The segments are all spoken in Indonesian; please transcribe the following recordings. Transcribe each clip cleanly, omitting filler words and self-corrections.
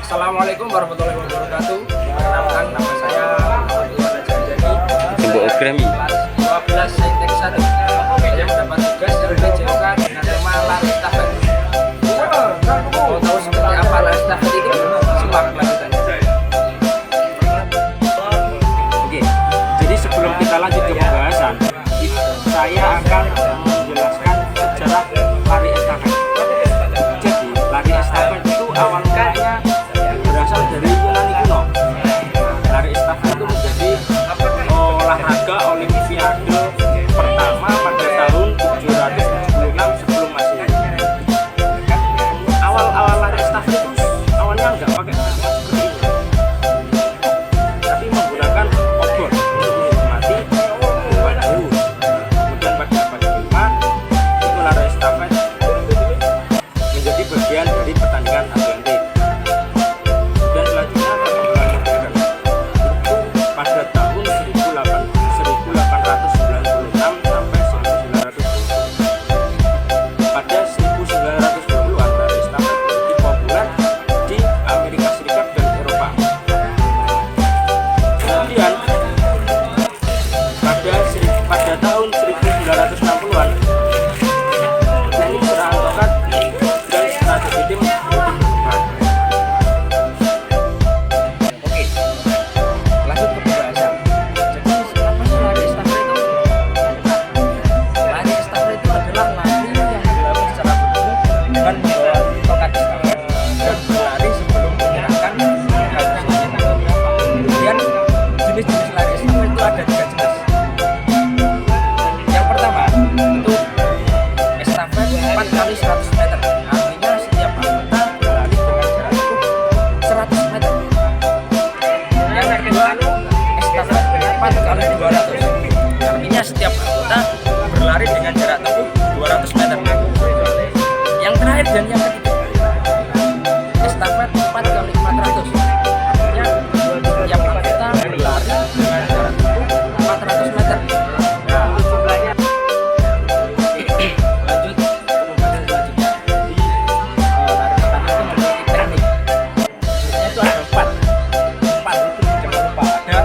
Assalamualaikum warahmatullahi wabarakatuh. Perkenalkan, nama saya Muhammad Iwan Jandani. Jumbo Ogrami. Kelas 12 Saintek 1. Saya mendapat tugas dari PJOK dengan tema lari estafet. Mau tahu seperti apa lari estafet itu? Simak kelanjutannya. Oke, jadi sebelum kita lanjut ke pembahasan, saya akan menjelaskan sejarah lari estafet. Jadi, lari estafet itu awal mulanya berasal dari Yunani kuno. Lari estafet itu menjadi olahraga olimpiade pertama pada tahun 776 sebelum Masehi. Awal-awal lari estafet itu awalnya nggak pakai bantuan seperti ini, tapi menggunakan obor untuk menikmati buah dulu. Kemudian pada abad kelima itu lari estafet menjadi bagian dari pertandingan atletik. Dan selanjutnya perkembangan modern itu pada tahun 1896 sampai 1920. Pada 1920-an lari estafet menjadi populer di Amerika Serikat dan Eropa. Kemudian pada tahun 1960-an teknik serangan tongkat dan strategi tim berkembang. Oke, lanjut ke pembahasan. Jadi, apa sih lari estafet itu? Lari estafet itu adalah lari yang dilakukan secara berturut dengan membawa tongkat estafet dan berlari sebelum menyerahkan tongkat estafet. Kemudian jenis-jenis lari estafet itu ada 3 jenis. Yang pertama itu estafet 4 kali 100 meter. Artinya setiap anggota berlari dengan jarak tempuh 100 meter. Yang kedua, estafet 4 kali 200. Artinya setiap anggota berlari dengan jarak tempuh 200 meter. Yang terakhir dan yang ketiga, estafet 4 kali 400. Artinya setiap anggota berlari dengan jarak tempuh 400 meter. Nah, lanjut ke pembahasan selanjutnya. Jadi, lari estafet itu memiliki teknik. Tekniknya itu ada 4. 4 itu jangan lupa ada.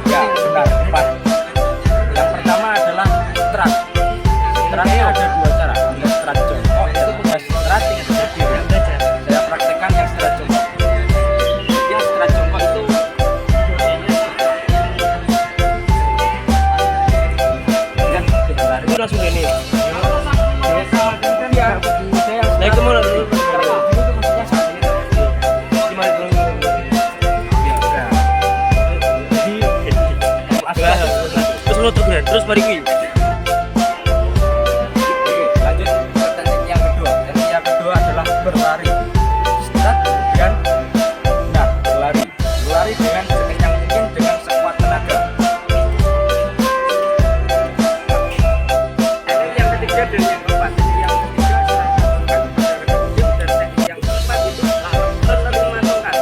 Ya, benar, 4. Yang pertama adalah strat. Stratnya ada 2 cara. Ada strat jongkok, itu tugas strat yang berdiri. Saya praktekkan yang strat jongkok. Yang strat jongkok itu ya, kita lari langsung ini. Ya, naik ke mana dulu? Maksudnya saat ini. Gimana dulu? Ya, terus menutup terus balik ini. Lanjut ke teknik yang kedua. Teknik yang kedua adalah berlari. Start dan berlari. Berlari dengan sekencang mungkin dengan sekuat tenaga. Teknik yang ketiga dan yang keempat. Teknik yang ketiga adalah melakukan pergerakan tim, dan teknik yang keempat itu menerima tongkat.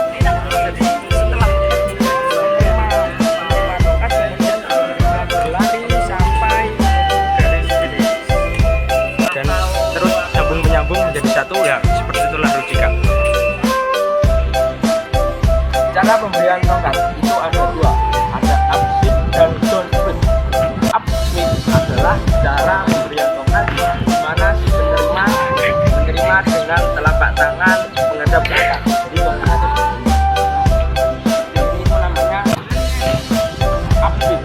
Jadi setelah menerima tongkat kemudian berlari sampai garis finish dan terus nyambung menyambung menjadi satu, ya seperti itulah logika. Cara pemberian tongkat itu ada 2, ada up swing dan down swing. Up swing adalah cara pemberian tongkat di mana si menerima dengan telapak tangan menghadap belakang. Jadi tongkatnya itu seperti ini. Itu namanya up swing.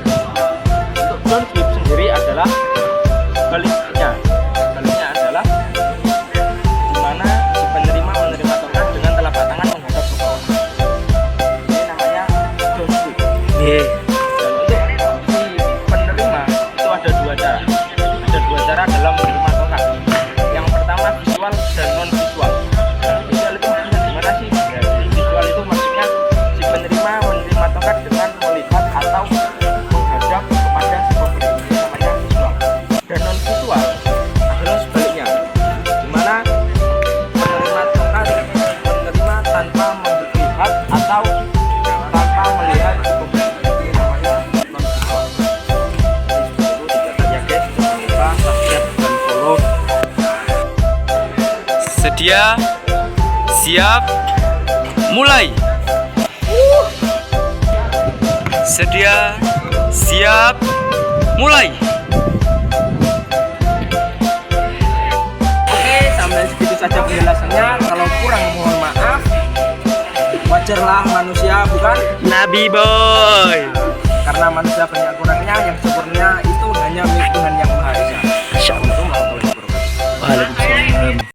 Untuk down swing sendiri adalah sebaliknya. Sebaliknya adalah di mana si penerima menerima tongkat dengan telapak tangan menghadap ke bawah. Ini namanya down swing. Iya. Dan untuk si penerima itu ada 2 cara. Ada 2 cara dalam menerima tongkat. Yang pertama visual dan non visual. Visual itu maksudnya gimana sih? Jadi visual itu maksudnya si penerima menerima tongkat dengan melihat atau menghadap kepada si pemberi. Ini namanya visual. Dan non visual adalah sebaliknya, di mana penerima tongkat menerima tanpa melihat atau tanpa melihat si pemberi. Ini namanya non visual. Jadi seperti itu tingkatan ya guys. Jangan lupa subscribe dan follow. Sedia, siap, mulai. Sedia, siap, mulai. Oke, sampai segitu saja penjelasannya. Kalau kurang mohon maaf. Wajarlah manusia, bukan? Nabi boy. Karena manusia banyak kurangnya, yang sempurna itu hanya milik Tuhan